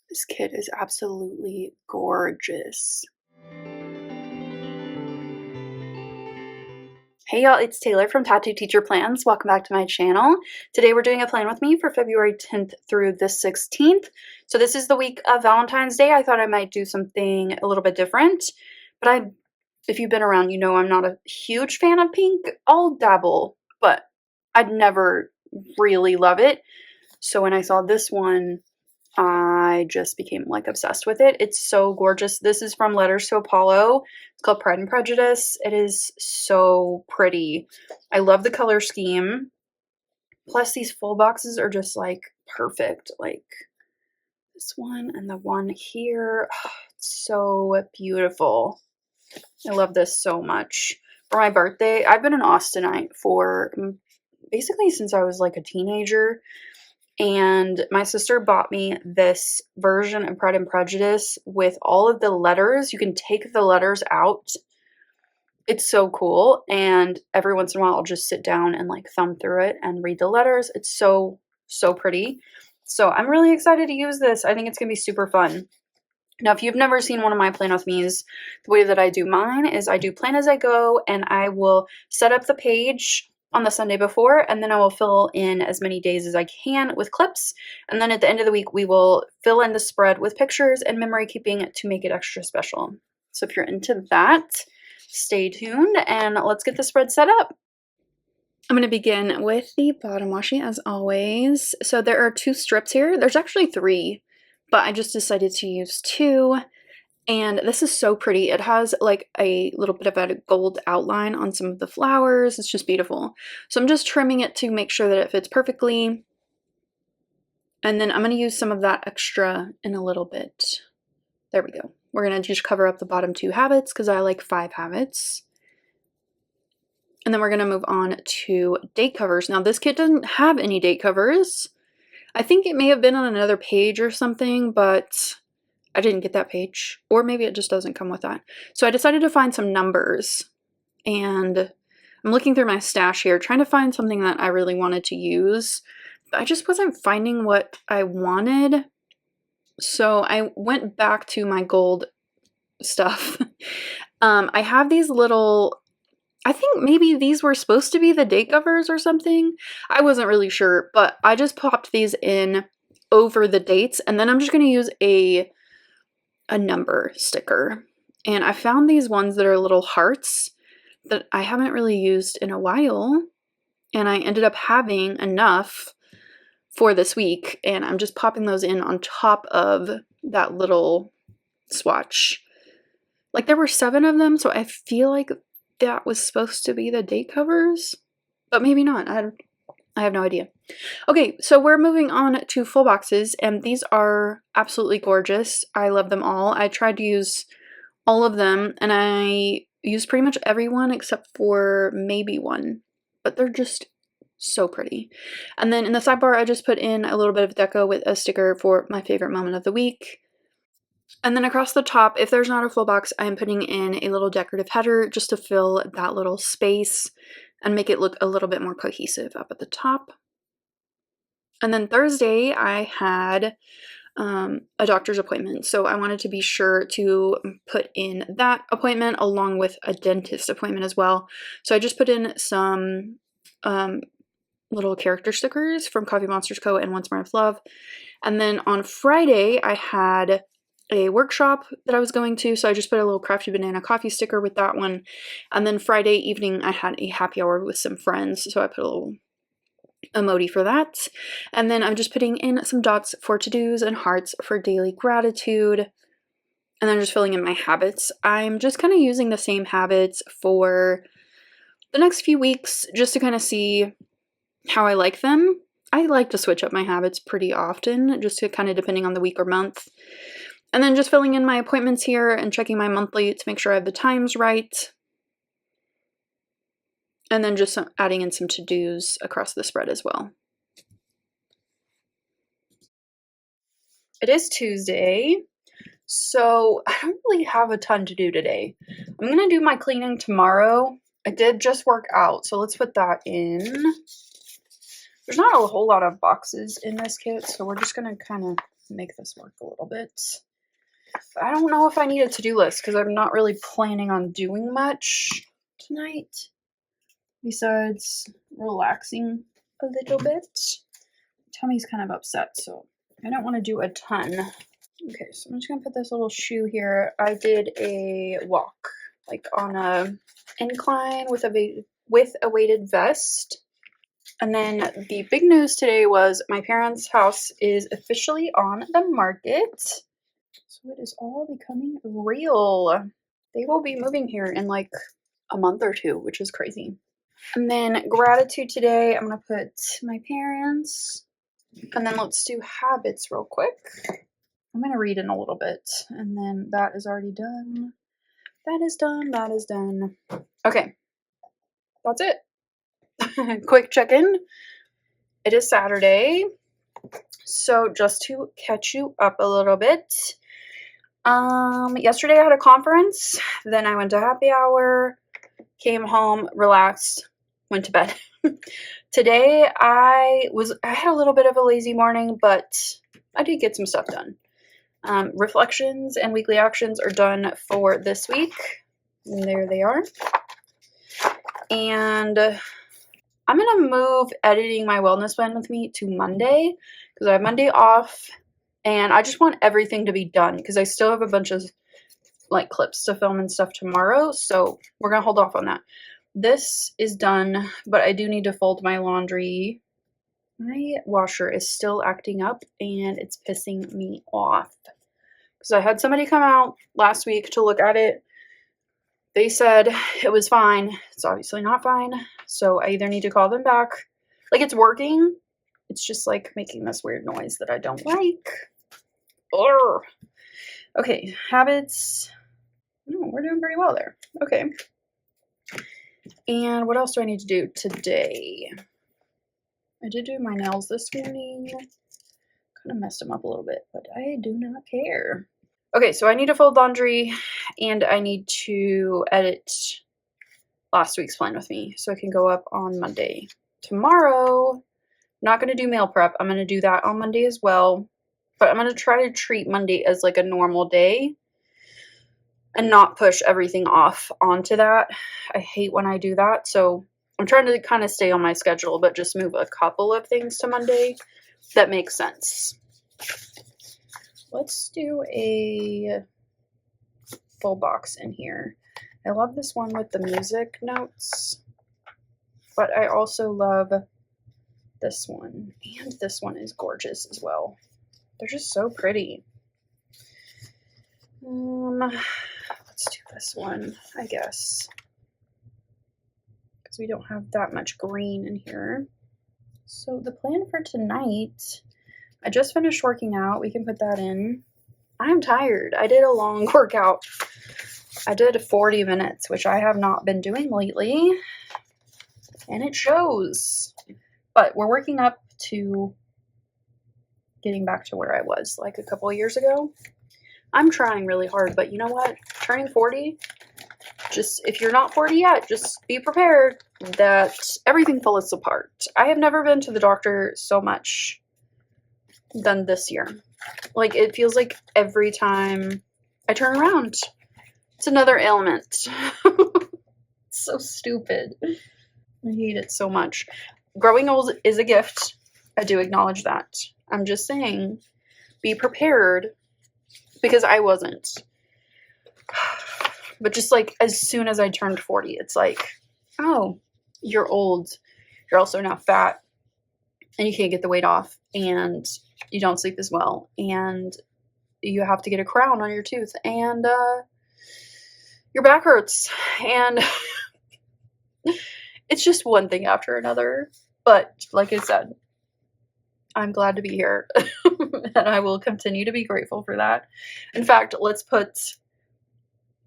This kit is absolutely gorgeous. Hey y'all, it's Taylor from Tattoo Teacher Plans. Welcome back to my channel. Today we're doing a plan with me for February 10th through the 16th. So this is the week of Valentine's Day. I thought I might do something a little bit different, but if you've been around, you know I'm not a huge fan of pink. I'll dabble, but I'd never really love it. So when I saw this one, I just became like obsessed with it. It's so gorgeous. This is from Letters to Apollo. It's called Pride and Prejudice. It is so pretty. I love the color scheme. Plus these full boxes are just like perfect. Like this one and the one here. Oh, it's so beautiful. I love this so much. For my birthday, I've been an Austinite for basically since I was like a teenager. And my sister bought me this version of Pride and Prejudice with all of the letters. You can take the letters out. It's so cool. And every once in a while, I'll just sit down and like thumb through it and read the letters. It's so, so pretty. So I'm really excited to use this. I think it's going to be super fun. Now, if you've never seen one of my plan with me's, the way that I do mine is I do plan as I go, and I will set up the page on the Sunday before, and then I will fill in as many days as I can with clips. And then at the end of the week, we will fill in the spread with pictures and memory keeping to make it extra special. So if you're into that, stay tuned and let's get the spread set up. I'm going to begin with the bottom washi as always. So there are 2 strips here. There's actually 3, but I just decided to use 2. And this is so pretty. It has like a little bit of a gold outline on some of the flowers. It's just beautiful. So I'm just trimming it to make sure that it fits perfectly. And then I'm going to use some of that extra in a little bit. There we go. We're going to just cover up the bottom 2 habits because I like 5 habits. And then we're going to move on to date covers. Now this kit doesn't have any date covers. I think it may have been on another page or something, but I didn't get that page, or maybe it just doesn't come with that. So I decided to find some numbers, and I'm looking through my stash here, trying to find something that I really wanted to use, but I just wasn't finding what I wanted. So I went back to my gold stuff. I have these little, I think maybe these were supposed to be the date covers or something. I wasn't really sure, but I just popped these in over the dates, and then I'm just going to use a number sticker. And I found these ones that are little hearts that I haven't really used in a while, and I ended up having enough for this week, and I'm just popping those in on top of that little swatch. Like there were 7 of them, so I feel like that was supposed to be the date covers, but maybe not. I have no idea. Okay, so we're moving on to full boxes, and these are absolutely gorgeous. I love them all. I tried to use all of them, and I used pretty much every one except for maybe one, but they're just so pretty. And then in the sidebar, I just put in a little bit of deco with a sticker for my favorite moment of the week. And then across the top, if there's not a full box, I'm putting in a little decorative header just to fill that little space and make it look a little bit more cohesive up at the top. And then Thursday, I had a doctor's appointment, so I wanted to be sure to put in that appointment along with a dentist appointment as well. So I just put in some little character stickers from Coffee Monsters Co. and Once More with Love. And then on Friday, I had a workshop that I was going to, so I just put a little Crafty Banana coffee sticker with that one. And then Friday evening, I had a happy hour with some friends, so I put a little emoji for that. And then I'm just putting in some dots for to-dos and hearts for daily gratitude. And then just filling in my habits. I'm just kind of using the same habits for the next few weeks just to kind of see how I like them. I like to switch up my habits pretty often, just to kind of depending on the week or month. And then just filling in my appointments here and checking my monthly to make sure I have the times right. And then just adding in some to-dos across the spread as well. It is Tuesday, so I don't really have a ton to do today. I'm going to do my cleaning tomorrow. I did just work out, so let's put that in. There's not a whole lot of boxes in this kit, so we're just going to kind of make this work a little bit. But I don't know if I need a to-do list because I'm not really planning on doing much tonight besides relaxing a little bit. Tummy's kind of upset, so I don't want to do a ton. Okay, so I'm just gonna put this little shoe here. I did a walk, like on a incline with a weighted vest. And then the big news today was my parents' house is officially on the market. So it is all becoming real. They will be moving here in like a month or two, which is crazy. And then gratitude today, I'm going to put my parents. And then let's do habits real quick. I'm going to read in a little bit. And then that is already done. That is done. That is done. Okay. That's it. Quick check-in. It is Saturday. So just to catch you up a little bit. Yesterday I had a conference. Then I went to happy hour. Came home, relaxed, went to bed. Today I had a little bit of a lazy morning, but I did get some stuff done. Reflections and weekly actions are done for this week. And there they are. And I'm going to move editing my wellness plan with me to Monday because I have Monday off and I just want everything to be done because I still have a bunch of like clips to film and stuff tomorrow. So we're going to hold off on that. This is done, but I do need to fold my laundry. My washer is still acting up and it's pissing me off because I had somebody come out last week to look at it. They said it was fine. It's obviously not fine. So I either need to call them back. Like it's working. It's just like making this weird noise that I don't like. Urgh. Okay, habits. No, we're doing pretty well there. Okay. And what else do I need to do today? I did do my nails this morning. Kind of messed them up a little bit, but I do not care. Okay, so I need to fold laundry and I need to edit last week's plan with me so it can go up on Monday. Tomorrow, I'm not going to do meal prep. I'm going to do that on Monday as well. But I'm going to try to treat Monday as like a normal day and not push everything off onto that. I hate when I do that. So I'm trying to kind of stay on my schedule, but just move a couple of things to Monday. That makes sense. Let's do a full box in here. I love this one with the music notes, but I also love this one. And this one is gorgeous as well. They're just so pretty. Let's do this one, I guess, because we don't have that much green in here. So the plan for tonight, I just finished working out. We can put that in. I'm tired. I did a long workout. I did 40 minutes, which I have not been doing lately, and it shows. But we're working up to getting back to where I was like a couple of years ago. I'm trying really hard, but you know what? Turning 40, just if you're not 40 yet, just be prepared that everything falls apart. I have never been to the doctor so much than this year. Like, it feels like every time I turn around, it's another ailment. It's so stupid. I hate it so much. Growing old is a gift. I do acknowledge that. I'm just saying, be prepared, because I wasn't. But just like as soon as I turned 40, it's like, oh, you're old. You're also now fat, and you can't get the weight off, and you don't sleep as well, and you have to get a crown on your tooth, and your back hurts, and it's just one thing after another. But like I said, I'm glad to be here, and I will continue to be grateful for that. In fact, let's put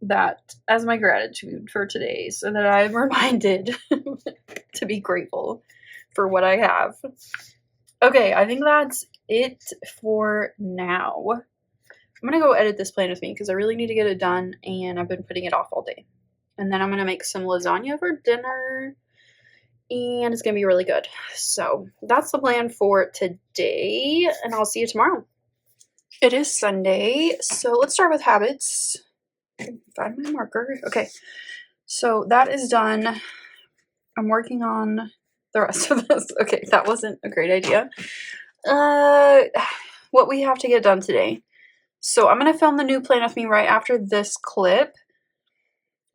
that as my gratitude for today so that I'm reminded to be grateful for what I have. Okay, I think that's it for now. I'm going to go edit this plan with me because I really need to get it done, and I've been putting it off all day. And then I'm going to make some lasagna for dinner, and it's going to be really good. So that's the plan for today, and I'll see you tomorrow. It is Sunday, so let's start with habits. Find my marker. Okay, so that is done. I'm working on the rest of this. Okay, that wasn't a great idea. What we have to get done today. So I'm going to film the new plan with me right after this clip.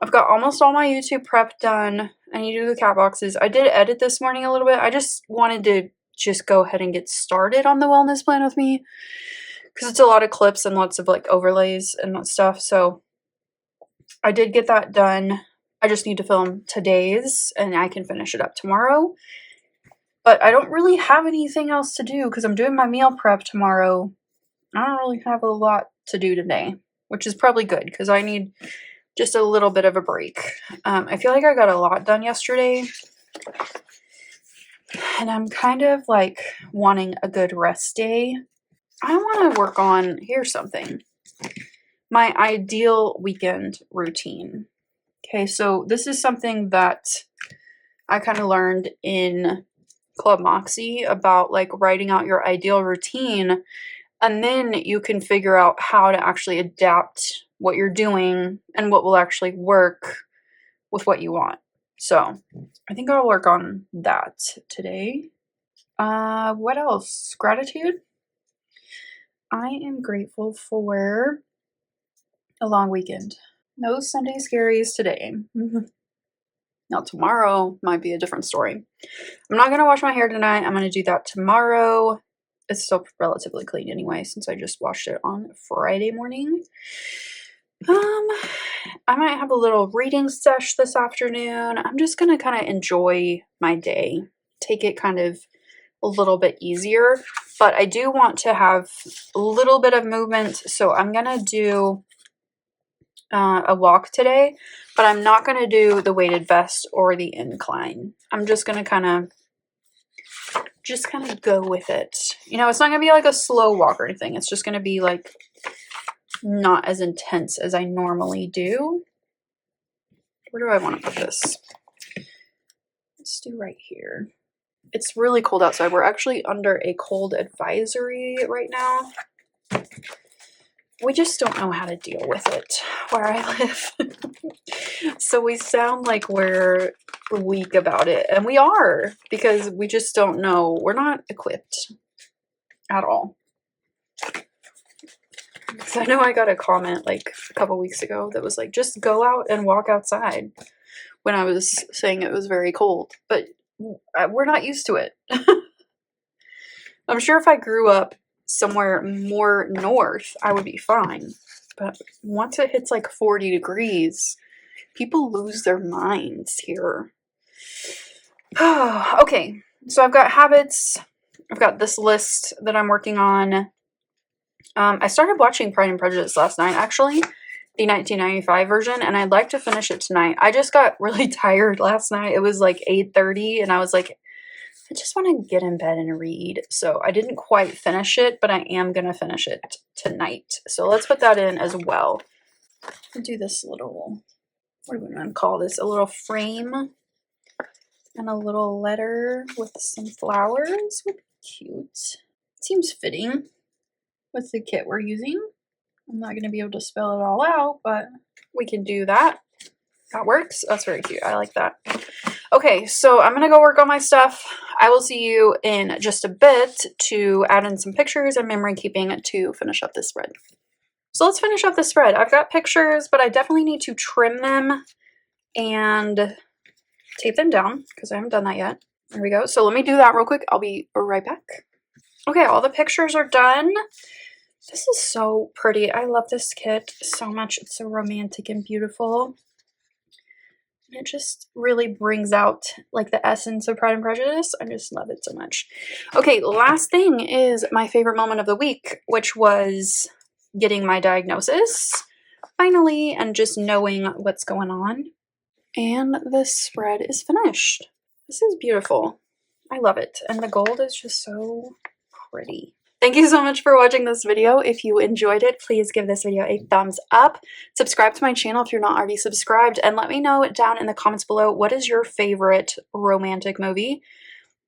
I've got almost all my YouTube prep done. I need to do the cat boxes. I did edit this morning a little bit. I just wanted to just go ahead and get started on the wellness plan with me because it's a lot of clips and lots of like overlays and stuff. So I did get that done. I just need to film today's and I can finish it up tomorrow. But I don't really have anything else to do because I'm doing my meal prep tomorrow. I don't really have a lot to do today, which is probably good because I need just a little bit of a break. I feel like I got a lot done yesterday. And I'm kind of like wanting a good rest day. I want to work on, here's something, my ideal weekend routine. Okay, so this is something that I kind of learned in Club Moxie about like writing out your ideal routine, and then you can figure out how to actually adapt what you're doing and what will actually work with what you want. So I think I'll work on that today. What else? Gratitude. I am grateful for a long weekend. No Sunday scaries today. Now tomorrow might be a different story. I'm not going to wash my hair tonight. I'm going to do that tomorrow. It's still relatively clean anyway since I just washed it on Friday morning. I might have a little reading sesh this afternoon. I'm just going to kind of enjoy my day. Take it kind of a little bit easier. But I do want to have a little bit of movement. So I'm going to do a walk today, but I'm not going to do the weighted vest or the incline. I'm just going to kind of go with it. You know, it's not going to be like a slow walk or anything. It's just going to be like not as intense as I normally do. Where do I want to put this? Let's do right here. It's really cold outside. We're actually under a cold advisory right now. We just don't know how to deal with it where I live. So we sound like we're weak about it. And we are, because we just don't know. We're not equipped at all. Because I know I got a comment like a couple weeks ago that was like, just go out and walk outside when I was saying it was very cold. But we're not used to it. I'm sure if I grew up somewhere more north, I would be fine. But once it hits like 40 degrees, people lose their minds here. Okay, so I've got habits. I've got this list that I'm working on. I started watching Pride and Prejudice last night, actually, the 1995 version, and I'd like to finish it tonight. I just got really tired last night. It was like 8:30, and I was like, I just want to get in bed and read. So I didn't quite finish it, but I am going to finish it tonight. So let's put that in as well. I'll do this little, what do we want to call this? A little frame and a little letter with some flowers. Cute. Seems fitting with the kit we're using. I'm not going to be able to spell it all out, but we can do that. That works. That's very cute. I like that. Okay, so I'm going to go work on my stuff. I will see you in just a bit to add in some pictures and memory keeping to finish up this spread. So let's finish up the spread. I've got pictures, but I definitely need to trim them and tape them down because I haven't done that yet. There we go. So let me do that real quick. I'll be right back. Okay, all the pictures are done. This is so pretty. I love this kit so much. It's so romantic and beautiful. It just really brings out like the essence of Pride and Prejudice. I just love it so much. Okay, last thing is my favorite moment of the week, which was getting my diagnosis finally and just knowing what's going on. And this spread is finished. This is beautiful. I love it. And the gold is just so pretty. Thank you so much for watching this video. If you enjoyed it, please give this video a thumbs up. Subscribe to my channel if you're not already subscribed, and let me know down in the comments below, what is your favorite romantic movie?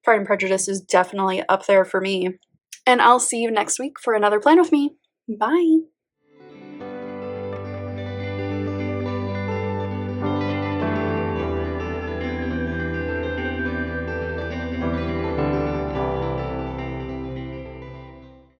Pride and Prejudice is definitely up there for me. And I'll see you next week for another plan with me. Bye.